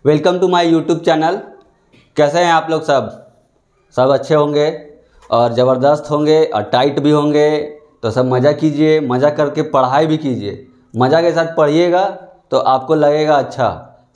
Welcome to my YouTube channel. कैसे हैं आप लोग? सब अच्छे होंगे और ज़बरदस्त होंगे और टाइट भी होंगे। तो सब मज़ा कीजिए, मज़ा करके पढ़ाई भी कीजिए। मज़ा के साथ पढ़िएगा तो आपको लगेगा अच्छा,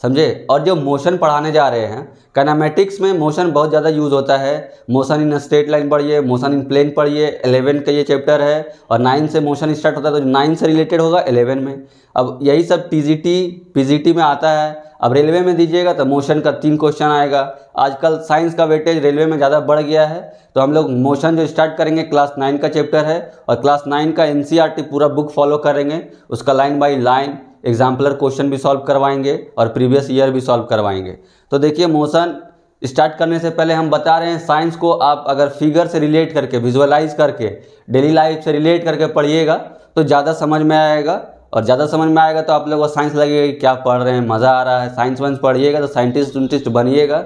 समझे। और जो मोशन पढ़ाने जा रहे हैं, काइनेमेटिक्स में मोशन बहुत ज़्यादा यूज़ होता है। मोशन इन स्ट्रेट लाइन पढ़िए, मोशन इन प्लेन पढ़िए। 11 का ये चैप्टर है और 9 से मोशन स्टार्ट होता है, तो 9 से रिलेटेड होगा 11 में। अब यही सब टीजीटी पीजीटी में आता है। अब रेलवे में दीजिएगा तो मोशन का 3 क्वेश्चन आएगा। आजकल साइंस का वेटेज रेलवे में ज़्यादा बढ़ गया है, तो हम लोग मोशन जो स्टार्ट करेंगे क्लास 9 का चैप्टर है और क्लास 9 का एनसीईआरटी पूरा बुक फॉलो करेंगे। उसका line by line exemplar question भी सॉल्व करवाएंगे और प्रीवियस ईयर भी सॉल्व करवाएंगे। तो देखिए, मोशन स्टार्ट करने से पहले हम बता रहे हैं, साइंस को आप अगर फिगर से रिलेट करके, विजुअलाइज करके, डेली लाइफ से रिलेट करके पढ़िएगा तो ज़्यादा समझ में आएगा। और ज़्यादा समझ में आएगा तो आप लोगों को साइंस लगेगा कि क्या पढ़ रहे हैं, मज़ा आ रहा है। साइंस वाइंस पढ़िएगा तो साइंटिस्ट बनिएगा,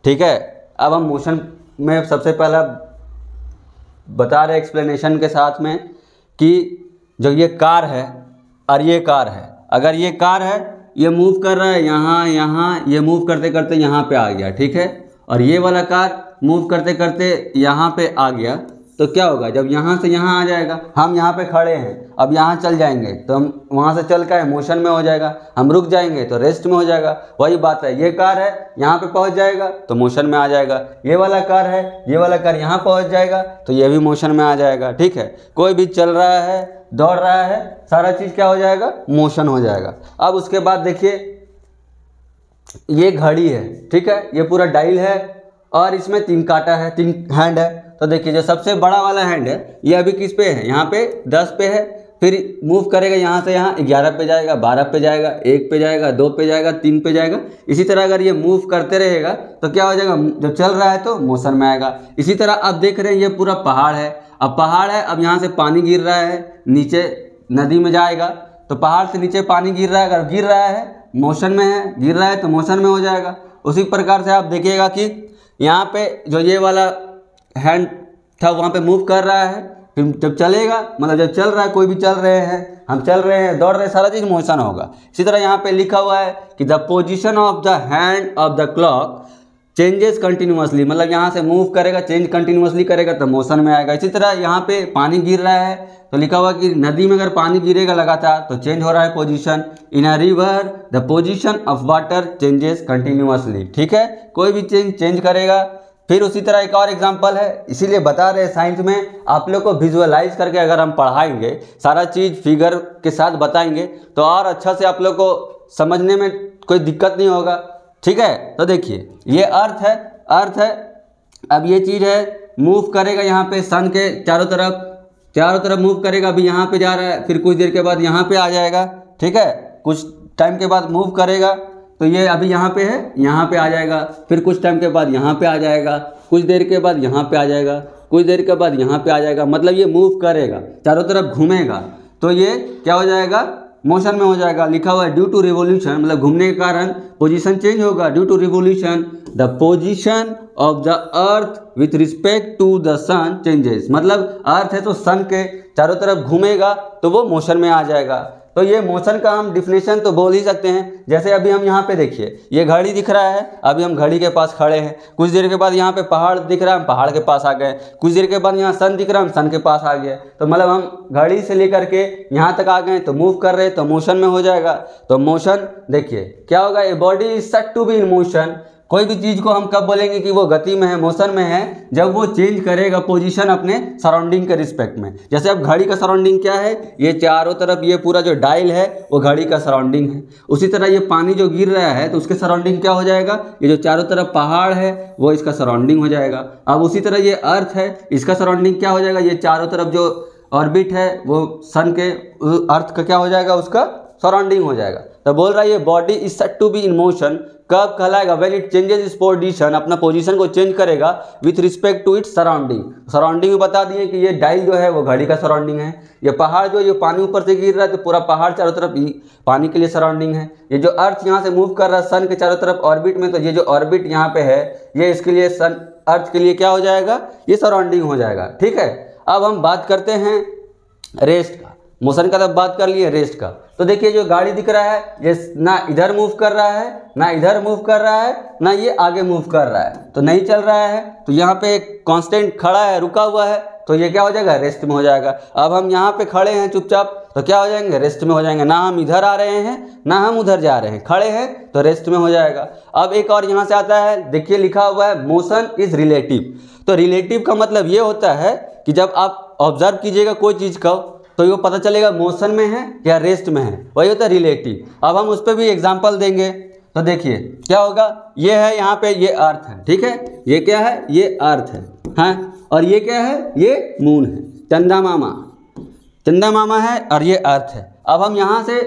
ठीक है। अब हम मोशन में सबसे पहला बता रहे एक्सप्लेनेशन के साथ में कि जो ये कार है और ये कार है, अगर ये कार है, ये मूव कर रहा है यहाँ, ये मूव करते करते यहाँ पे आ गया, ठीक है। और ये वाला कार मूव करते करते यहाँ पे आ गया, तो क्या होगा, जब यहाँ से यहाँ आ जाएगा, हम यहाँ पे खड़े हैं, अब यहाँ चल जाएंगे तो हम वहाँ से चल कर मोशन में हो जाएगा। हम रुक जाएंगे तो रेस्ट में हो जाएगा। वही बात है, ये कार है, यहाँ पे पहुँच जाएगा तो मोशन में आ जाएगा। ये वाला कार है, ये वाला कार यहाँ पहुँच जाएगा तो ये भी मोशन में आ जाएगा, ठीक है। कोई भी चल रहा है, दौड़ रहा है, सारा चीज़ क्या हो जाएगा, मोशन हो जाएगा। अब उसके बाद देखिए, ये घड़ी है, ठीक है, ये पूरा डायल है और इसमें 3 कांटा है, 3 हैंड है। तो देखिए, जो सबसे बड़ा वाला हैंड है ये अभी किस पे है, यहाँ पे 10 पे है। फिर मूव करेगा यहाँ से यहाँ, 11 पे जाएगा, 12 पे जाएगा, 1 पे जाएगा, 2 पे जाएगा, 3 पे जाएगा। इसी तरह अगर ये मूव करते रहेगा तो क्या हो जाएगा, जब चल रहा है तो मोशन में आएगा। इसी तरह आप देख रहे हैं, ये पूरा पहाड़ है। अब पहाड़ है, अब यहाँ से पानी गिर रहा है, नीचे नदी में जाएगा तो पहाड़ से नीचे पानी गिर रहा है। अगर गिर रहा है, मोशन में है, गिर रहा है तो मोशन में हो जाएगा। उसी प्रकार से आप देखिएगा कि यहाँ पे जो ये वाला हैंड था वहाँ पे मूव कर रहा है, फिर जब चलेगा, मतलब जब चल रहा है, कोई भी चल रहे हैं, हम चल रहे हैं, दौड़ रहे हैं, सारा चीज़ मोशन होगा। इसी तरह यहाँ पे लिखा हुआ है कि the position of the hand of the clock changes continuously, मतलब यहाँ से मूव करेगा, चेंज कंटिन्यूअसली करेगा तो मोशन में आएगा। इसी तरह यहाँ पे पानी गिर रहा है तो लिखा हुआ कि नदी में अगर पानी गिरेगा लगातार तो चेंज हो रहा है position. In a river the position of water changes continuously, ठीक है, कोई भी चेंज करेगा। फिर उसी तरह एक और एग्जांपल है, इसीलिए बता रहे हैं साइंस में आप लोग को विजुअलाइज करके अगर हम पढ़ाएंगे, सारा चीज़ फिगर के साथ बताएंगे तो और अच्छा से आप लोग को समझने में कोई दिक्कत नहीं होगा, ठीक है। तो देखिए, ये अर्थ है। अब ये चीज़ है, मूव करेगा यहाँ पे सन के चारों तरफ मूव करेगा। अभी यहाँ पे जा रहा है, फिर कुछ देर के बाद यहाँ पे आ जाएगा, ठीक है। कुछ टाइम के बाद मूव करेगा तो ये अभी यहाँ पे है, यहाँ पे आ जाएगा, फिर कुछ टाइम के बाद यहाँ पे आ जाएगा, कुछ देर के बाद यहाँ पे आ जाएगा, कुछ देर के बाद यहाँ पे आ जाएगा। मतलब ये मूव करेगा, चारों तरफ घूमेगा तो ये क्या हो जाएगा, मोशन में हो जाएगा। लिखा हुआ है ड्यू टू रिवोल्यूशन, मतलब घूमने के कारण पोजीशन चेंज होगा। Due to revolution the position of the earth with respect to the sun changes, मतलब अर्थ है तो सन के चारों तरफ घूमेगा तो वो मोशन में आ जाएगा। तो ये मोशन का हम डिफिनेशन तो बोल ही सकते हैं। जैसे अभी हम यहाँ पे देखिए, ये घड़ी दिख रहा है, अभी हम घड़ी के पास खड़े हैं। कुछ देर के बाद यहाँ पे पहाड़ दिख रहा है, हम पहाड़ के पास आ गए। कुछ देर के बाद यहाँ सन दिख रहा है, हम सन के पास आ गए। तो मतलब हम घड़ी से लेकर के यहाँ तक आ गए तो मूव कर रहे हैं तो मोशन में हो जाएगा। तो मोशन देखिए क्या होगा, a body is said to be in motion. कोई भी चीज़ को हम कब बोलेंगे कि वो गति में है, मोशन में है, जब वो चेंज करेगा पोजीशन अपने सराउंडिंग के रिस्पेक्ट में। जैसे अब घड़ी का सराउंडिंग क्या है, ये चारों तरफ ये पूरा जो डायल है वो घड़ी का सराउंडिंग है। उसी तरह ये पानी जो गिर रहा है तो उसके सराउंडिंग क्या हो जाएगा, ये जो चारों तरफ पहाड़ है वो इसका सराउंडिंग हो जाएगा। अब उसी तरह ये अर्थ है, इसका सराउंडिंग क्या हो जाएगा, ये चारों तरफ जो ऑर्बिट है वो सन के अर्थ का क्या हो जाएगा, उसका सराउंडिंग हो जाएगा। तो बोल रहा है ये body is said to be in motion, कब कहलाएगा, when it changes its position, अपना पोजीशन को चेंज करेगा with respect to its surrounding. Surrounding में बता दिए कि ये डायल जो है वो घड़ी का सराउंडिंग है। ये पहाड़ जो ये पानी ऊपर से गिर रहा है तो पूरा पहाड़ चारों तरफ पानी के लिए सराउंडिंग है। ये जो अर्थ यहाँ से मूव कर रहा है सन के चारों तरफ ऑर्बिट में, तो ये जो ऑर्बिट यहाँ पे है ये इसके लिए सन अर्थ के लिए क्या हो जाएगा, ये सराउंडिंग हो जाएगा, ठीक है। अब हम बात करते हैं रेस्ट का। मोशन का तब बात कर लिए, रेस्ट का, तो देखिए जो गाड़ी दिख रहा है ये ना इधर मूव कर रहा है, ना इधर मूव कर रहा है, ना ये आगे मूव कर रहा है, तो नहीं चल रहा है। तो यहाँ पे एक कांस्टेंट खड़ा है, रुका हुआ है, तो ये क्या हो जाएगा, रेस्ट में हो जाएगा। अब हम यहाँ पे खड़े हैं चुपचाप, तो क्या हो जाएंगे, रेस्ट में हो जाएंगे। ना हम इधर आ रहे हैं ना हम उधर जा रहे हैं, खड़े हैं तो रेस्ट में हो जाएगा। अब एक और यहाँ से आता है, देखिए लिखा हुआ है मोशन इज रिलेटिव। तो रिलेटिव का मतलब ये होता है कि जब आप ऑब्जर्व कीजिएगा कोई चीज़ को तो ये पता चलेगा मोशन में है या रेस्ट में है, वही होता है रिलेटिव। अब हम उस पर भी एग्जाम्पल देंगे। तो देखिए क्या होगा, ये है यहाँ पे, ये अर्थ है, ठीक है, ये क्या है, ये अर्थ है, हाँ, और ये क्या है, ये मून है, चंदा मामा है, और ये अर्थ है। अब हम यहाँ से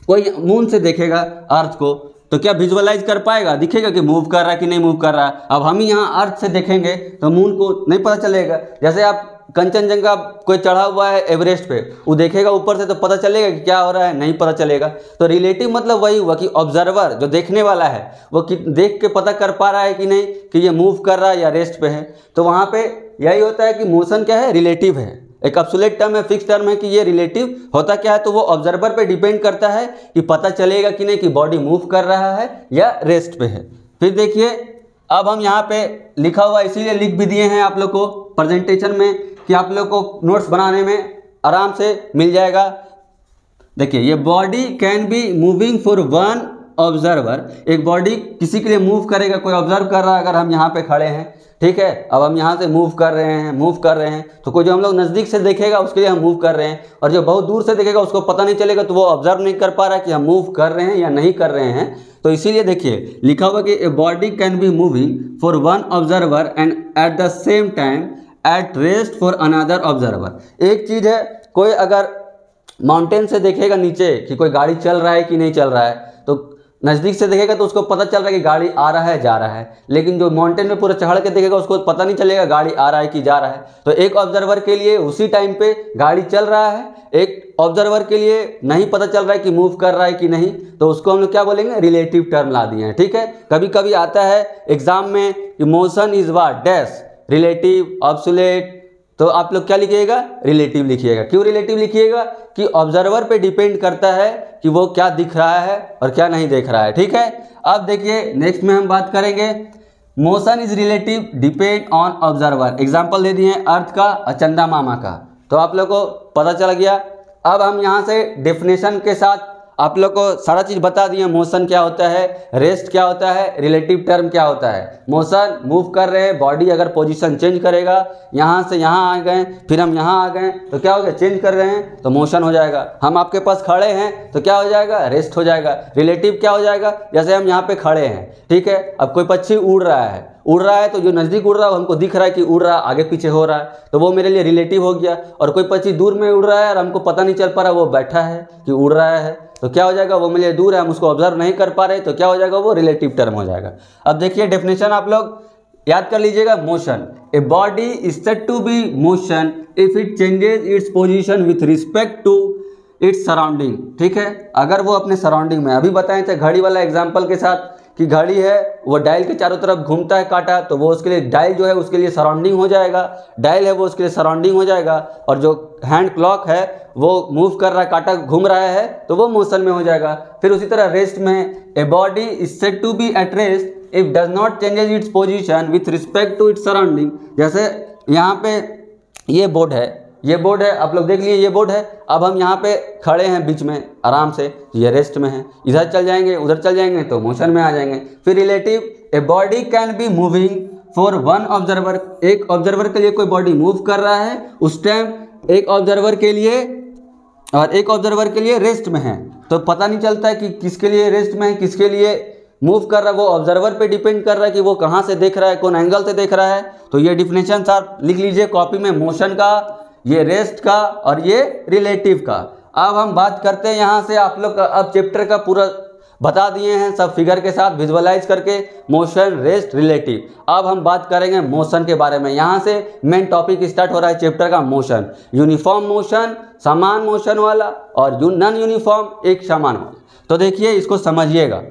कोई मून से देखेगा अर्थ को तो क्या विजुअलाइज कर पाएगा, दिखेगा कि मूव कर रहा है कि नहीं मूव कर रहा है। अब हम ही यहाँ अर्थ से देखेंगे तो मून को नहीं पता चलेगा। जैसे आप कंचनजंगा कोई चढ़ा हुआ है एवरेस्ट पे, वो देखेगा ऊपर से तो पता चलेगा कि क्या हो रहा है, नहीं पता चलेगा। तो रिलेटिव मतलब वही हुआ कि ऑब्जर्वर जो देखने वाला है वो देख के पता कर पा रहा है कि नहीं कि ये मूव कर रहा है या रेस्ट पे है। तो वहाँ पे यही होता है कि मोशन क्या है, रिलेटिव है। एक एब्सोल्यूट टर्म है, फिक्स टर्म है कि ये रिलेटिव होता क्या है, तो वो ऑब्जर्वर पे डिपेंड करता है कि पता चलेगा कि नहीं कि बॉडी मूव कर रहा है या रेस्ट पे है। फिर देखिए अब हम यहाँ पे लिखा हुआ इसीलिए लिख भी दिए हैं आप लोग को प्रेजेंटेशन में कि आप लोग को नोट्स बनाने में आराम से मिल जाएगा। देखिए ये body can be moving for one observer, एक बॉडी किसी के लिए मूव करेगा, कोई ऑब्जर्व कर रहा है, अगर हम यहाँ पे खड़े हैं, ठीक है, अब हम यहाँ से मूव कर रहे हैं, तो कोई जो हम लोग नज़दीक से देखेगा उसके लिए हम मूव कर रहे हैं, और जो बहुत दूर से देखेगा उसको पता नहीं चलेगा, तो वो ऑब्जर्व नहीं कर पा रहा कि हम मूव कर रहे हैं या नहीं कर रहे हैं। तो इसीलिए देखिए लिखा हुआ कि a body can be moving for one observer and at the same time at rest for another observer. एक चीज़ है, कोई अगर माउंटेन से देखेगा नीचे कि कोई गाड़ी चल रहा है कि नहीं चल रहा है, तो नज़दीक से देखेगा तो उसको पता चल रहा है कि गाड़ी आ रहा है जा रहा है, लेकिन जो माउंटेन में पूरा चढ़ के देखेगा उसको पता नहीं चलेगा गाड़ी आ रहा है कि जा रहा है। तो एक ऑब्जर्वर के लिए उसी टाइम पे गाड़ी चल रहा है, एक ऑब्जर्वर के लिए नहीं पता चल रहा है कि मूव कर रहा है कि नहीं, तो उसको हम लोग क्या बोलेंगे, रिलेटिव टर्म ला दिए हैं, ठीक है। कभी कभी आता है एग्जाम में कि motion is what dash, relative, obsolete, तो आप लोग क्या लिखिएगा, रिलेटिव लिखिएगा। क्यों रिलेटिव लिखिएगा, कि ऑब्जर्वर पे डिपेंड करता है कि वो क्या दिख रहा है और क्या नहीं देख रहा है, ठीक है। अब देखिए नेक्स्ट में हम बात करेंगे motion is relative depend on observer. Example दे दिए अर्थ का और चंदा मामा का, तो आप लोग को पता चल गया। अब हम यहाँ से डेफिनेशन के साथ आप लोग को सारा चीज़ बता दिए, मोशन क्या होता है, रेस्ट क्या होता है, रिलेटिव टर्म क्या होता है। मोशन मूव कर रहे हैं, बॉडी अगर पोजीशन चेंज करेगा, यहाँ से यहाँ आ गए, फिर हम यहाँ आ गए, तो क्या हो गया, चेंज कर रहे हैं तो मोशन हो जाएगा। हम आपके पास खड़े हैं तो क्या हो जाएगा, रेस्ट हो जाएगा। रिलेटिव क्या हो जाएगा, जैसे हम यहाँ पे खड़े हैं, ठीक है, अब कोई पक्षी उड़ रहा है तो जो नज़दीक उड़ रहा है हमको दिख रहा है कि उड़ रहा है, आगे पीछे हो रहा है, तो वो मेरे लिए रिलेटिव हो गया। और कोई पक्षी दूर में उड़ रहा है और हमको पता नहीं चल पा रहा वो बैठा है कि उड़ रहा है, तो क्या हो जाएगा, वो मेरे लिए दूर है, हम उसको ऑब्जर्व नहीं कर पा रहे, तो क्या हो जाएगा, वो रिलेटिव टर्म हो जाएगा। अब देखिए डेफिनेशन आप लोग याद कर लीजिएगा। Motion, a body is said to be motion if it changes its position with respect to its surrounding, ठीक है। अगर वो अपने सराउंडिंग में, अभी बताए थे घड़ी वाला एग्जाम्पल के साथ कि घड़ी है वो डायल के चारों तरफ घूमता है काटा, तो वो उसके लिए डायल जो है उसके लिए सराउंडिंग हो जाएगा, डायल है वो उसके लिए सराउंडिंग हो जाएगा। और जो हैंड क्लॉक है वो मूव कर रहा है, काटा घूम रहा है, तो वो मोशन में हो जाएगा। फिर उसी तरह रेस्ट में, a body is said to be at rest if does not changes its position with respect to its surrounding. जैसे यहाँ पे ये बोर्ड है, आप लोग देख लिए ये बोर्ड है। अब हम यहाँ पे खड़े हैं बीच में आराम से, ये रेस्ट में है, इधर चल जाएंगे उधर चल जाएंगे तो मोशन में आ जाएंगे। फिर relative, a body can be moving for one observer, एक ऑब्जर्वर के लिए कोई बॉडी मूव कर रहा है उस टाइम, एक ऑब्जर्वर के लिए और एक ऑब्जर्वर के लिए रेस्ट में है, तो पता नहीं चलता है कि किसके लिए रेस्ट में है किसके लिए मूव कर रहा है, वो ऑब्जर्वर पे डिपेंड कर रहा है कि वो कहाँ से देख रहा है, कौन एंगल से देख रहा है। तो ये डिफिनेशन आप लिख लीजिए कॉपी में, मोशन का, ये रेस्ट का और ये रिलेटिव का। अब हम बात करते हैं यहाँ से, आप लोग अब चैप्टर का पूरा बता दिए हैं सब फिगर के साथ विजुअलाइज करके, मोशन, रेस्ट, रिलेटिव। अब हम बात करेंगे मोशन के बारे में। यहाँ से मेन टॉपिक स्टार्ट हो रहा है चैप्टर का, मोशन। यूनिफॉर्म मोशन, समान मोशन वाला, और नॉन यूनिफॉर्म एक समान वाला। तो देखिए इसको समझिएगा।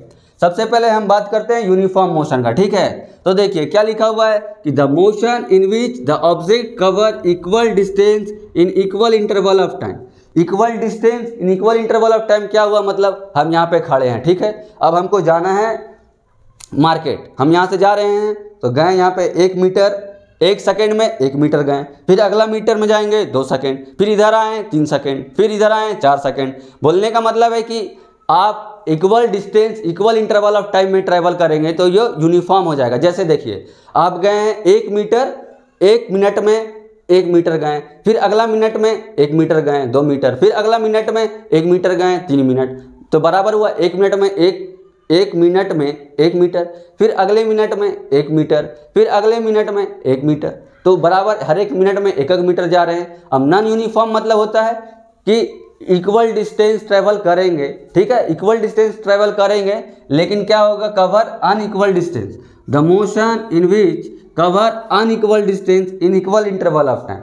सबसे पहले हम बात करते हैं यूनिफॉर्म मोशन का, ठीक है। तो देखिए क्या लिखा हुआ है कि the motion in which the object cover equal distance in equal interval of time. Equal distance in equal interval of time क्या हुआ, मतलब हम यहाँ पे खड़े हैं, ठीक है। अब हमको जाना है मार्केट, हम यहाँ से जा रहे हैं तो गए यहाँ पे 1 मीटर, 1 सेकेंड में 1 मीटर गए, फिर अगला मीटर में जाएंगे 2 सेकेंड, फिर इधर आए 3 सेकेंड, फिर इधर आए 4 सेकेंड। बोलने का मतलब है कि आप equal distance equal interval of time में ट्रैवल करेंगे तो ये यूनिफॉर्म हो जाएगा। जैसे देखिए आप गए हैं 1 मीटर, 1 मिनट में 1 मीटर गए, फिर अगला मिनट में 1 मीटर गए 2 मीटर, फिर अगला मिनट में 1 मीटर गए 3 मिनट, तो बराबर हुआ 1 मिनट में 1 मिनट में 1 मीटर, फिर अगले मिनट में 1 मीटर, फिर अगले मिनट में 1 मीटर, तो बराबर हर एक मिनट में 1 मीटर जा रहे हैं। अब नॉन यूनिफॉर्म मतलब होता है कि इक्वल डिस्टेंस ट्रेवल करेंगे, ठीक है, इक्वल डिस्टेंस ट्रेवल करेंगे, लेकिन क्या होगा, cover unequal distance, the motion in which cover unequal distance in equal interval of time.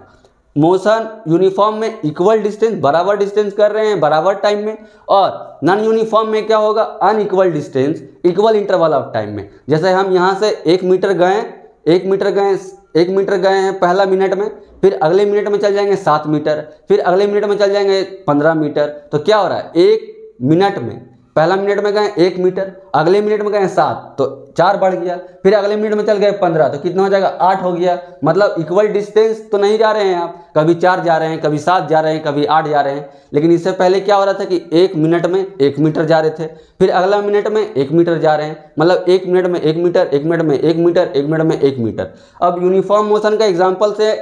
Motion uniform में इक्वल डिस्टेंस बराबर डिस्टेंस कर रहे हैं बराबर टाइम में, और नॉन यूनिफॉर्म में क्या होगा, unequal distance equal interval of time में। जैसे हम यहाँ से 1 मीटर गए, 1 मीटर गए हैं पहला मिनट में, फिर अगले मिनट में चल जाएंगे 7 मीटर, फिर अगले मिनट में चल जाएंगे 15 मीटर, तो क्या हो रहा है, 1 मिनट में पहला मिनट में गए 1 मीटर, अगले मिनट में गए 7 तो 4 बढ़ गया, फिर अगले मिनट में चल गए 15 तो कितना हो जाएगा, 8 हो गया। मतलब इक्वल डिस्टेंस तो नहीं जा रहे हैं आप, कभी 4 जा रहे हैं, कभी 7 जा रहे हैं, कभी 8 जा रहे हैं, लेकिन इससे पहले क्या हो रहा था कि 1 मिनट में 1 मीटर जा रहे थे, फिर अगला मिनट में 1 मीटर जा रहे हैं, मतलब 1 मिनट में 1 मीटर, 1 मिनट में 1 मीटर, 1 मिनट में 1 मीटर। अब यूनिफॉर्म मोशन का एग्जाम्पल से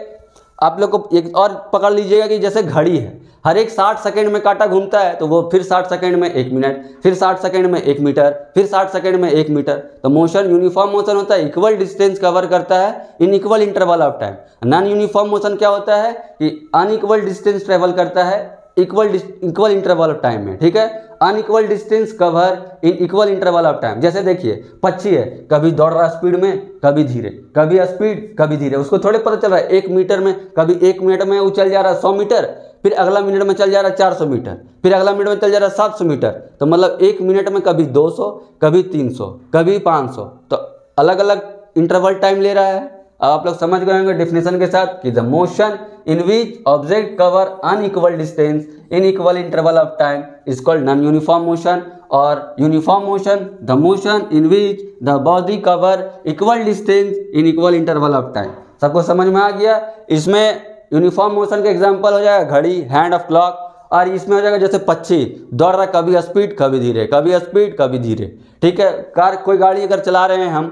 आप लोग को एक और पकड़ लीजिएगा कि जैसे घड़ी है, हर एक 60 सेकंड में कांटा घूमता है, तो वो फिर 60 सेकंड में 1 मिनट, फिर 60 सेकंड में 1 मीटर, फिर 60 सेकंड में 1 मीटर। तो मोशन यूनिफॉर्म मोशन होता है, इक्वल डिस्टेंस कवर करता है इन equal interval of time. Non uniform motion क्या होता है कि अनइक्वल डिस्टेंस ट्रेवल करता है इक्वल इंटरवल ऑफ टाइम में, ठीक है, unequal distance cover in equal interval of time. जैसे देखिए पक्षी है, कभी दौड़ रहा स्पीड में, कभी धीरे, कभी स्पीड कभी धीरे, उसको थोड़े पता चल रहा है 1 मीटर में, कभी 1 मिनट में वो चल जा रहा है 100 मीटर, फिर अगला मिनट में चल जा रहा है 400 मीटर, फिर अगला मिनट में चल जा रहा है 700 मीटर, तो मतलब 1 मिनट में कभी 200, कभी 300, कभी 500, तो अलग अलग इंटरवल टाइम ले रहा है। अब आप लोग समझ गए होंगे डेफिनेशन के साथ कि the motion in which object cover unequal distance in equal interval of time is called non uniform motion, और uniform motion the motion in which the body cover equal distance in equal interval of time. सबको समझ में आ गया। इसमें uniform motion का example हो जाएगा घड़ी, हैंड ऑफ क्लॉक, और इसमें हो जाएगा जैसे पक्षी दौड़ रहा, कभी स्पीड कभी धीरे, कभी स्पीड कभी धीरे, ठीक है। कोई गाड़ी अगर चला रहे हैं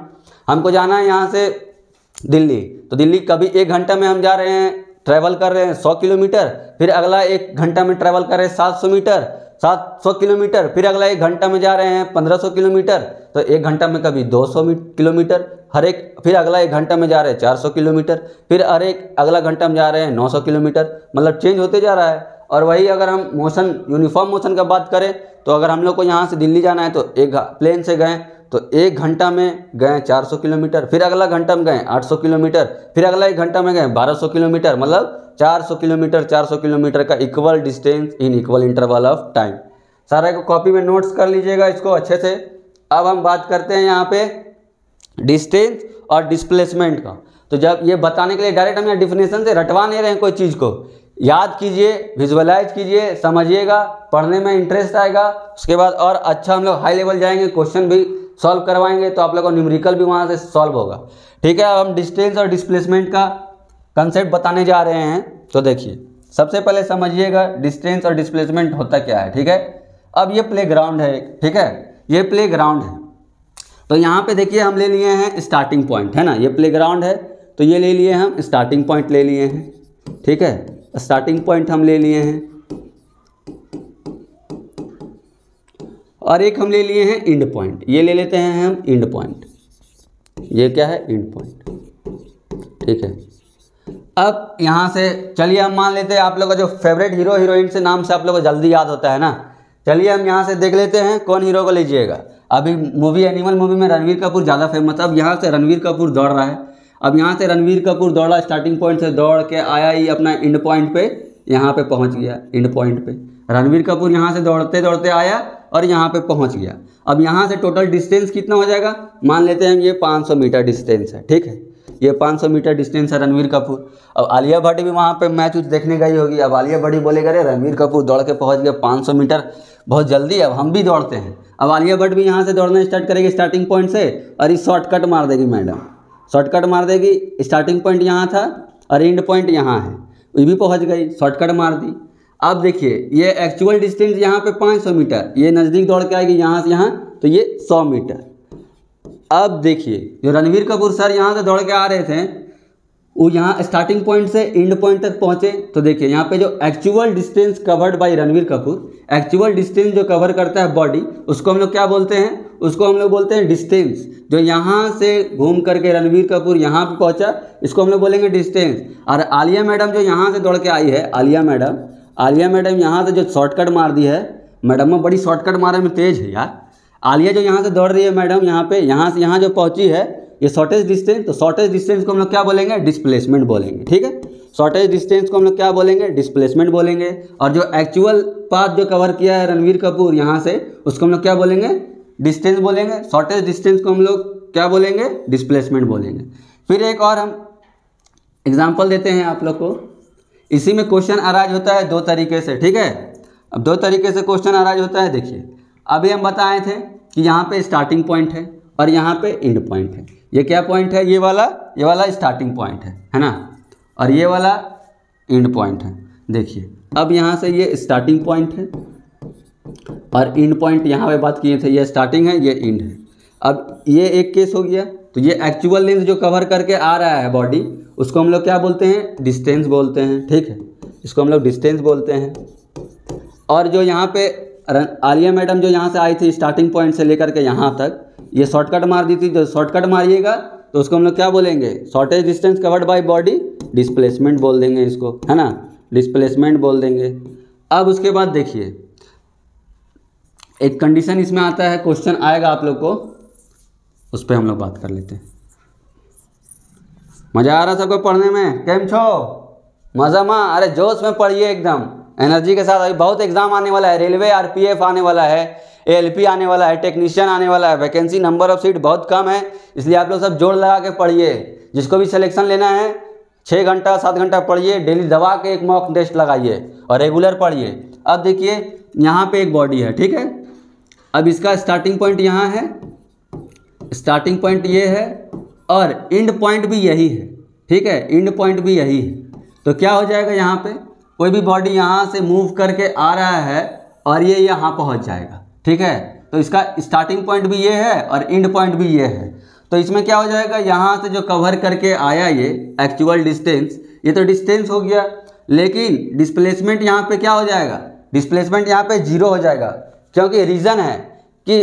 हमको जाना है यहाँ से दिल्ली, तो दिल्ली कभी 1 घंटा में हम जा रहे हैं, ट्रैवल कर रहे हैं 100 किलोमीटर, फिर अगला 1 घंटा में ट्रैवल कर रहे हैं 700 मीटर, 700 किलोमीटर, फिर अगला 1 घंटा में जा रहे हैं 1500 किलोमीटर, तो 1 घंटा में कभी 200 किलोमीटर हर एक, फिर अगला 1 घंटा में जा रहे हैं 400 किलोमीटर, फिर हर एक अगला घंटा में जा रहे हैं 900 किलोमीटर, मतलब चेंज होते जा रहा है। और वही अगर हम मोशन यूनिफॉर्म मोशन का बात करें तो अगर हम लोग को यहाँ से दिल्ली जाना है तो एक प्लेन से गए तो 1 घंटा में गए 400 किलोमीटर, फिर अगला घंटा में गए 800 किलोमीटर, फिर अगला 1 घंटा में गए 1200 किलोमीटर, मतलब 400 किलोमीटर का equal distance in equal interval of time. सारा को कॉपी में नोट्स कर लीजिएगा इसको अच्छे से। अब हम बात करते हैं यहाँ पे डिस्टेंस और डिस्प्लेसमेंट का। तो जब ये बताने के लिए डायरेक्ट हम यहाँ डिफिनेशन से रटवा नहीं रहे हैं कोई चीज़ को, याद कीजिए, विजुअलाइज कीजिए, समझिएगा, पढ़ने में इंटरेस्ट आएगा। उसके बाद और अच्छा हम लोग हाई लेवल जाएंगे, क्वेश्चन भी सॉल्व करवाएंगे, तो आप लोगों को न्यूमेरिकल भी वहाँ से सॉल्व होगा, ठीक है। अब हम डिस्टेंस और डिस्प्लेसमेंट का कंसेप्ट बताने जा रहे हैं। तो देखिए सबसे पहले समझिएगा डिस्टेंस और डिस्प्लेसमेंट होता क्या है, ठीक है। अब ये प्लेग्राउंड है, ठीक है, ये प्लेग्राउंड है। तो यहाँ पे देखिए हम ले लिए हैं स्टार्टिंग पॉइंट, है ना, ये प्लेग्राउंड है, तो ये ले लिए हम स्टार्टिंग पॉइंट ले लिए हैं, ठीक है, स्टार्टिंग पॉइंट हम ले लिए हैं, और एक हम ले लिए हैं एंड पॉइंट, ये ले लेते हैं हम एंड पॉइंट, ये क्या है, एंड पॉइंट, ठीक है। अब यहाँ से चलिए हम मान लेते हैं आप लोगों का जो फेवरेट हीरो हीरोइन से नाम से आप लोगों को जल्दी याद होता है ना, चलिए हम यहाँ से देख लेते हैं कौन हीरो को लीजिएगा। अभी मूवी एनिमल मूवी में रणवीर कपूर ज़्यादा फेमस है। अब यहाँ से रणवीर कपूर दौड़ रहा है, अब यहाँ से रणवीर कपूर दौड़ा, स्टार्टिंग पॉइंट से दौड़ के आया ही अपना एंड पॉइंट पे, यहाँ पे पहुँच गया एंड पॉइंट पे। रणवीर कपूर यहाँ से दौड़ते दौड़ते आया और यहाँ पे पहुँच गया। अब यहाँ से टोटल डिस्टेंस कितना हो जाएगा, मान लेते हैं हम ये 500 मीटर डिस्टेंस है, ठीक है। ये 500 मीटर डिस्टेंस है रणवीर कपूर। अब आलिया भट्ट भी वहाँ पे मैच देखने गई होगी। अब आलिया भट्ट ही बोलेगा अरे रणवीर कपूर दौड़ के पहुँच गया 500 मीटर, बहुत जल्दी, अब हम भी दौड़ते हैं। अब आलिया भट्ट भी यहाँ से दौड़ना स्टार्ट करेगी स्टार्टिंग पॉइंट से, और ये शॉर्टकट मार देगी मैडम, शॉर्टकट मार देगी। स्टार्टिंग पॉइंट यहाँ था और एंड पॉइंट यहाँ है, ये भी पहुँच गई, शॉर्टकट मार दी। अब देखिए ये एक्चुअल डिस्टेंस यहाँ पे 500 मीटर, ये नज़दीक दौड़ के आएगी यहाँ से यहाँ, तो ये 100 मीटर। अब देखिए जो रणवीर कपूर सर यहाँ से दौड़ के आ रहे थे, वो यहाँ स्टार्टिंग पॉइंट से एंड पॉइंट तक पहुँचे, तो देखिए यहाँ पे जो actual distance covered by Ranveer Kapoor, actual distance जो कवर करता है बॉडी, उसको हम लोग क्या बोलते हैं, उसको हम लोग बोलते हैं डिस्टेंस। जो यहाँ से घूम करके रणवीर कपूर यहाँ पे पहुँचा, इसको हम लोग बोलेंगे डिस्टेंस। और आलिया मैडम जो यहाँ से दौड़ के आई है, आलिया मैडम यहाँ से जो शॉर्टकट मार दी है, मैडम में बड़ी शॉर्टकट मारने में तेज है यार। आलिया जो यहाँ से दौड़ रही है मैडम, यहाँ पे यहाँ से यहाँ जो पहुँची है, ये शॉर्टेज डिस्टेंस, तो शॉर्टेज डिस्टेंस को हम लोग क्या बोलेंगे, डिस्प्लेसमेंट बोलेंगे, ठीक है। शॉर्टेज डिस्टेंस को हम लोग क्या बोलेंगे, डिस्प्लेसमेंट बोलेंगे। और जो एक्चुअल पाथ जो कवर किया है रणवीर कपूर यहाँ से, उसको हम लोग क्या बोलेंगे, डिस्टेंस बोलेंगे। शॉर्टेज डिस्टेंस को हम लोग क्या बोलेंगे, डिस्प्लेसमेंट बोलेंगे। फिर एक और हम एग्जाम्पल देते हैं आप लोग को। इसी में क्वेश्चन अराइज होता है 2 तरीके से, ठीक है। अब 2 तरीके से क्वेश्चन अराइज होता है। देखिए अभी हम बताए थे कि यहाँ पे स्टार्टिंग पॉइंट है और यहाँ पे एंड पॉइंट है। ये क्या पॉइंट है, ये वाला स्टार्टिंग पॉइंट है ना, और ये वाला एंड पॉइंट है। देखिए अब यहाँ से ये स्टार्टिंग पॉइंट है और एंड पॉइंट यहाँ पे बात किए थे, ये स्टार्टिंग है, ये एंड है। अब ये एक केस हो गया, तो ये एक्चुअल लेंथ जो कवर करके आ रहा है बॉडी, उसको हम लोग क्या बोलते हैं, डिस्टेंस बोलते हैं, ठीक है, इसको हम लोग डिस्टेंस बोलते हैं। और जो यहाँ पे आलिया मैडम जो यहाँ से आई थी स्टार्टिंग पॉइंट से लेकर के यहाँ तक, ये शॉर्टकट मार दी थी, जो शॉर्टकट मारिएगा तो उसको हम लोग क्या बोलेंगे, shortage distance covered by body, displacement बोल देंगे इसको, है ना, डिस्प्लेसमेंट बोल देंगे। अब उसके बाद देखिए एक कंडीशन इसमें आता है, क्वेश्चन आएगा आप लोग को, उस पर हम लोग बात कर लेते हैं। मज़ा आ रहा सबको पढ़ने में, केम छो, मज़ा माँ, अरे जोश में पढ़िए एकदम एनर्जी के साथ। अभी बहुत एग्जाम आने वाला है, रेलवे आरपीएफ आने वाला है, एएलपी आने वाला है, टेक्नीशियन आने वाला है। वैकेंसी नंबर ऑफ सीट बहुत कम है, इसलिए आप लोग सब जोड़ लगा के पढ़िए। जिसको भी सिलेक्शन लेना है 6 घंटा 7 घंटा पढ़िए, डेली दबा के एक मॉक टेस्ट लगाइए और रेगुलर पढ़िए। अब देखिए यहाँ पे एक बॉडी है, ठीक है। अब इसका स्टार्टिंग पॉइंट यहाँ है, स्टार्टिंग पॉइंट ये है और एंड पॉइंट भी यही है, ठीक है, एंड पॉइंट भी यही है। तो क्या हो जाएगा, यहाँ पे कोई भी बॉडी यहाँ से मूव करके आ रहा है और ये यहाँ पहुँच जाएगा, ठीक है। तो इसका स्टार्टिंग पॉइंट भी ये है और एंड पॉइंट भी ये है। तो इसमें क्या हो जाएगा, यहाँ से जो कवर करके आया ये एक्चुअल डिस्टेंस, ये तो डिस्टेंस हो गया, लेकिन डिस्प्लेसमेंट यहाँ पे क्या हो जाएगा, डिस्प्लेसमेंट यहाँ पे 0 हो जाएगा। क्योंकि रीज़न है कि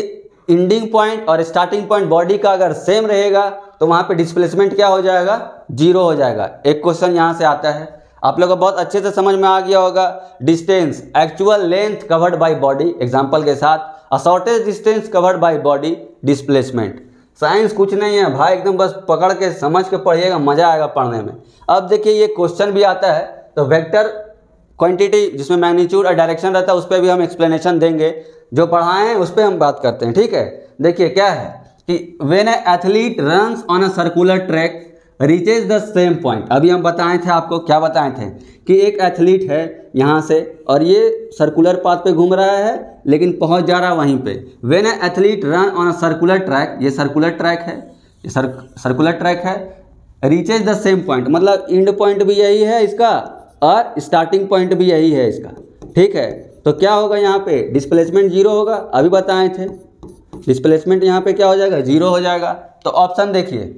एंडिंग पॉइंट और स्टार्टिंग पॉइंट बॉडी का अगर सेम रहेगा तो वहाँ पे डिस्प्लेसमेंट क्या हो जाएगा, 0 हो जाएगा। एक क्वेश्चन यहाँ से आता है, आप लोगों को बहुत अच्छे से समझ में आ गया होगा। Distance actual length covered by body, example के साथ, a shortage distance covered by body, displacement. Science कुछ नहीं है भाई, एकदम बस पकड़ के समझ के पढ़िएगा, मज़ा आएगा पढ़ने में। अब देखिए ये क्वेश्चन भी आता है, तो वेक्टर क्वांटिटी जिसमें मैग्नीट्यूड और डायरेक्शन रहता है उस पर भी हम एक्सप्लेनेशन देंगे, जो पढ़ाए हैं उस पर हम बात करते हैं, ठीक है। देखिए क्या है कि when a athlete runs on a circular track reaches the same point. अभी हम बताए थे आपको, क्या बताए थे कि एक एथलीट है यहाँ से और ये सर्कुलर पाथ पे घूम रहा है लेकिन पहुँच जा रहा है वहीं पे। When a athlete run on a circular track, ये सर्कुलर ट्रैक है, ये सर्कुलर ट्रैक है, रीचेज द सेम पॉइंट, मतलब एंड पॉइंट भी यही है इसका और स्टार्टिंग पॉइंट भी यही है इसका, ठीक है। तो क्या होगा, यहाँ पे डिस्प्लेसमेंट 0 होगा, अभी बताए थे डिस्प्लेसमेंट यहाँ पे क्या हो जाएगा, 0 हो जाएगा। तो ऑप्शन देखिए,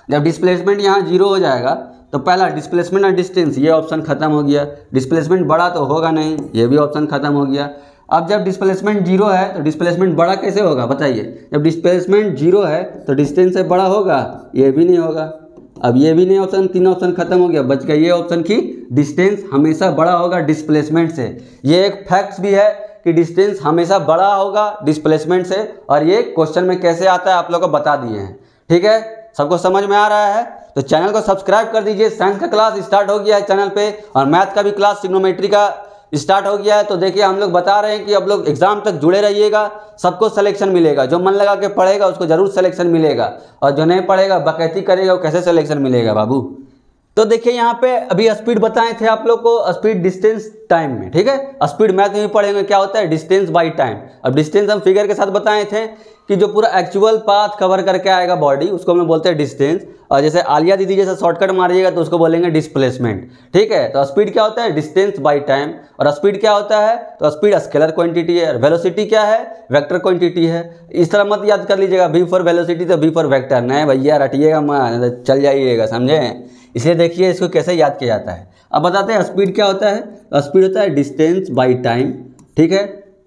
जब डिस्प्लेसमेंट यहाँ 0 हो जाएगा तो पहला डिस्प्लेसमेंट और डिस्टेंस, ये ऑप्शन खत्म हो गया। डिस्प्लेसमेंट बड़ा तो होगा नहीं, ये भी ऑप्शन खत्म हो गया। अब जब डिस्प्लेसमेंट 0 है तो डिस्प्लेसमेंट बड़ा कैसे होगा बताइए, जब डिस्प्लेसमेंट 0 है तो डिस्टेंस से बड़ा होगा, ये भी नहीं होगा। अब ये भी नहीं ऑप्शन, 3 ऑप्शन खत्म हो गया, बच गया ये ऑप्शन की डिस्टेंस हमेशा बड़ा होगा डिस्प्लेसमेंट से। ये एक फैक्ट्स भी है कि डिस्टेंस हमेशा बड़ा होगा डिस्प्लेसमेंट से, और ये क्वेश्चन में कैसे आता है आप लोग को बता दिए हैं, ठीक है। सबको समझ में आ रहा है तो चैनल को सब्सक्राइब कर दीजिए। साइंस का क्लास स्टार्ट हो गया है चैनल पे, और मैथ का भी क्लास, ट्रिग्नोमेट्री का स्टार्ट हो गया है। तो देखिए हम लोग बता रहे हैं कि अब लोग एग्जाम तक जुड़े रहिएगा, सबको सिलेक्शन मिलेगा। जो मन लगा के पढ़ेगा उसको जरूर सिलेक्शन मिलेगा, और जो नहीं पढ़ेगा बकैती करेगा वो कैसे सिलेक्शन मिलेगा बाबू। तो देखिए यहाँ पे अभी स्पीड बताए थे आप लोग को, स्पीड डिस्टेंस टाइम में, ठीक है। स्पीड मैथ में भी पढ़ेंगे क्या होता है, डिस्टेंस बाय टाइम। अब डिस्टेंस हम फिगर के साथ बताए थे कि जो पूरा एक्चुअल पाथ कवर करके आएगा बॉडी, उसको हम बोलते हैं डिस्टेंस। और जैसे आलिया दीदी जैसे शॉर्टकट मारिएगा तो उसको बोलेंगे डिस्प्लेसमेंट, ठीक है। तो स्पीड क्या होता है, डिस्टेंस बाय टाइम। और स्पीड क्या होता है, तो स्पीड स्केलर क्वांटिटी है, और वेलोसिटी क्या है, वेक्टर क्वांटिटी है। इस तरह मत याद कर लीजिएगा V फॉर वेलोसिटी तो V फॉर वेक्टर, नहीं भैया रटिएगा मत, चल जाइएगा, समझे। इसलिए देखिए इसको कैसे याद किया जाता है। अब बताते हैं स्पीड क्या होता है। स्पीड होता है डिस्टेंस बाय टाइम, ठीक है।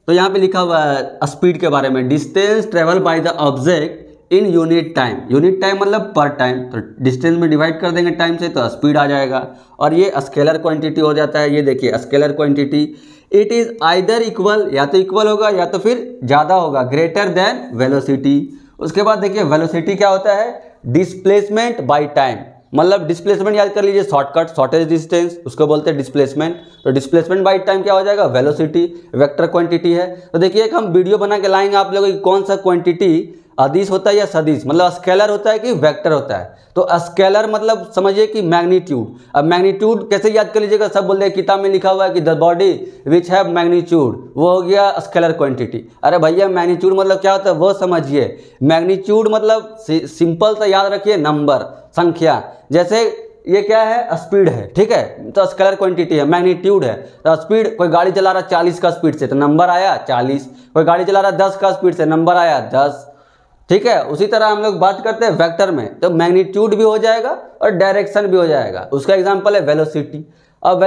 तो यहाँ पे लिखा हुआ है स्पीड के बारे में, distance travel by the object in unit time. Unit time मतलब पर टाइम, तो डिस्टेंस में डिवाइड कर देंगे टाइम से तो स्पीड आ जाएगा। और ये स्केलर क्वांटिटी हो जाता है। ये देखिए scalar quantity, it is either equal, या तो इक्वल होगा या तो फिर ज़्यादा होगा, ग्रेटर देन वेलोसिटी। उसके बाद देखिए वेलोसिटी क्या होता है, डिस्प्लेसमेंट बाय टाइम। मतलब डिस्प्लेसमेंट याद कर लीजिए, शॉर्टकट, शॉर्टेज डिस्टेंस, उसको बोलते हैं डिस्प्लेसमेंट। तो डिस्प्लेसमेंट बाय टाइम क्या हो जाएगा, वेलोसिटी, वेक्टर क्वांटिटी है। तो देखिए एक हम वीडियो बना के लाएंगे आप लोगों की, कौन सा क्वांटिटी अदिश होता है या सदिश, मतलब स्केलर होता है कि वेक्टर होता है। तो स्केलर मतलब समझिए कि मैग्नीट्यूड। अब मैग्नीट्यूड कैसे याद कर लीजिएगा, सब बोलते हैं किताब में लिखा हुआ है कि the body which have magnitude, वो हो गया स्केलर क्वांटिटी। अरे भैया मैग्नीट्यूड मतलब क्या होता है वो समझिए। मैग्नीट्यूड मतलब सिंपल सा याद रखिए, नंबर, संख्या। जैसे ये क्या है, स्पीड है, ठीक है, तो स्केलर क्वांटिटी है, मैग्नीट्यूड है। तो स्पीड, कोई गाड़ी चला रहा 40 का स्पीड से तो नंबर आया 40, कोई गाड़ी चला रहा 10 का स्पीड से नंबर आया 10, ठीक है। उसी तरह हम लोग बात करते हैं वेक्टर में, तो मैग्नीट्यूड भी हो जाएगा और डायरेक्शन भी हो जाएगा। उसका एग्जांपल है वेलोसिटी। अब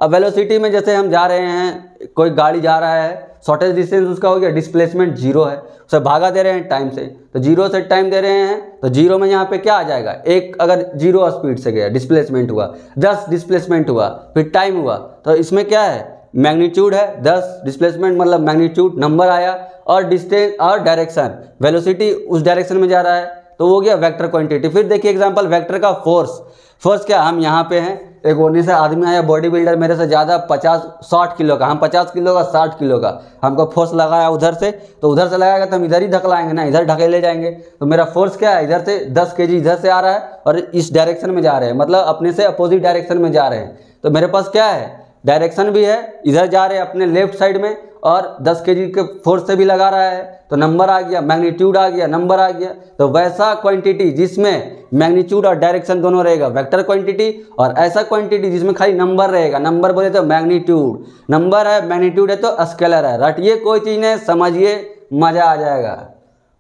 वेलोसिटी में जैसे हम जा रहे हैं, कोई गाड़ी जा रहा है, शॉर्टेज डिस्टेंस उसका हो गया, डिस्प्लेसमेंट 0 है, उसे भागा दे रहे हैं टाइम से, तो 0 से टाइम दे रहे हैं, तो 0 में यहाँ पे क्या आ जाएगा, एक अगर 0 स्पीड से गया डिस्प्लेसमेंट हुआ, 10 डिस्प्लेसमेंट हुआ, फिर टाइम हुआ, तो इसमें क्या है, मैग्नीट्यूड है 10, डिस्प्लेसमेंट मतलब मैग्नीट्यूड, नंबर आया, और डिस्टेंस और डायरेक्शन, वेलोसिटी उस डायरेक्शन में जा रहा है, तो वो गया वेक्टर क्वांटिटी। फिर देखिए एग्जांपल वेक्टर का फोर्स क्या, हम यहाँ पे हैं, एक ओने से आदमी आया बॉडी बिल्डर मेरे से ज़्यादा 50-60 किलो का, हम 50 किलो का 60 किलो का, हमको फोर्स लगाया उधर से, तो उधर से लगाएगा तो हम इधर ही ढकलाएंगे ना, इधर ढकेले जाएंगे। तो मेरा फोर्स क्या है, इधर से 10 kg इधर से आ रहा है और इस डायरेक्शन में जा रहे हैं, मतलब अपने से अपोजिट डायरेक्शन में जा रहे हैं। तो मेरे पास क्या है, डायरेक्शन भी है, इधर जा रहे हैं अपने लेफ्ट साइड में, और 10 kg के फोर्स से भी लगा रहा है, तो नंबर आ गया, मैग्नीट्यूड आ गया, नंबर आ गया। तो वैसा क्वांटिटी जिसमें मैग्नीट्यूड और डायरेक्शन दोनों रहेगा, वेक्टर क्वांटिटी, और ऐसा क्वांटिटी जिसमें खाली नंबर रहेगा, नंबर बोले तो मैग्नीट्यूड, नंबर है मैग्नीट्यूड है तो स्केलर है। रटिए कोई चीज़ नहीं, समझिए, मज़ा आ जाएगा।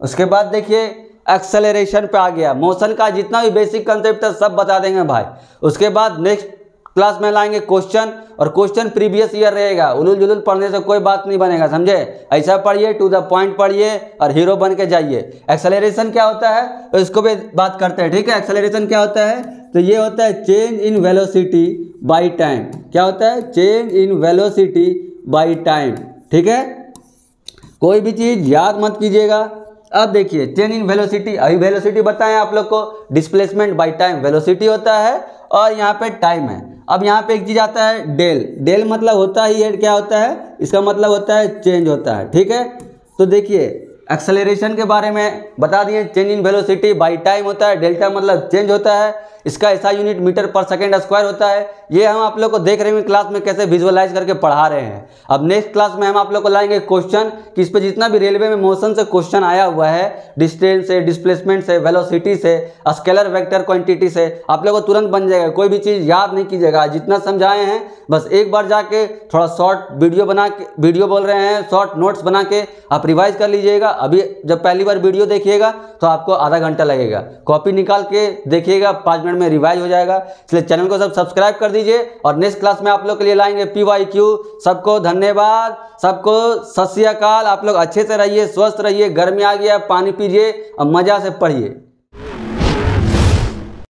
उसके बाद देखिए एक्सेलरेशन पे आ गया, मोशन का जितना भी बेसिक कंसेप्ट है सब बता देंगे भाई। उसके बाद नेक्स्ट क्लास में लाएंगे क्वेश्चन, और क्वेश्चन प्रीवियस ईयर रहेगा, उलूल जुलूल पढ़ने से कोई बात नहीं बनेगा, समझे। ऐसा पढ़िए, टू द पॉइंट पढ़िए और हीरो बन के जाइए। एक्सेलरेशन क्या होता है तो इसको भी बात करते हैं, ठीक है। एक्सेलरेशन क्या होता है, तो ये होता है change in velocity by time. क्या होता है, change in velocity by time, ठीक है। कोई भी चीज़ याद मत कीजिएगा। अब देखिए चेंज इन वेलोसिटी, अभी वेलोसिटी बताएं आप लोग को, डिस्प्लेसमेंट बाय टाइम वेलोसिटी होता है, और यहाँ पे टाइम है। अब यहाँ पे एक चीज़ आता है डेल, डेल मतलब होता ही है, क्या होता है, इसका मतलब होता है चेंज होता है, ठीक है। तो देखिए एक्सेलरेशन के बारे में बता दिए, change in velocity by time होता है, डेल्टा मतलब चेंज होता है, इसका ऐसा यूनिट मीटर पर सेकेंड स्क्वायर होता है। ये हम आप लोग को देख रहे हैं क्लास में कैसे विजुअलाइज करके पढ़ा रहे हैं। अब नेक्स्ट क्लास में हम आप लोग को लाएंगे क्वेश्चन, कि इस पर जितना भी रेलवे में मोशन से क्वेश्चन आया हुआ है, डिस्टेंस से, डिस्प्लेसमेंट से, वेलोसिटी से, स्केलर वेक्टर क्वांटिटी से, आप लोग को तुरंत बन जाएगा। कोई भी चीज़ याद नहीं कीजिएगा, जितना समझाए हैं बस एक बार जाके थोड़ा शॉर्ट वीडियो बना के, वीडियो बोल रहे हैं, शॉर्ट नोट्स बना के आप रिवाइज कर लीजिएगा। अभी जब पहली बार वीडियो देखिएगा तो आपको आधा घंटा लगेगा, कॉपी निकाल के देखिएगा 5 मिनट में रिवाइज हो जाएगा। इसलिए चैनल को सब सब्सक्राइब कर दीजिए, और नेक्स्ट क्लास में आप लोग के लिए लाएंगे PYQ। सबको धन्यवाद, सबको सत श्री अकाल। आप लोग अच्छे से रहिए, स्वस्थ रहिए, गर्मी आ गया, पानी पीजिए और मजा से पढ़िए।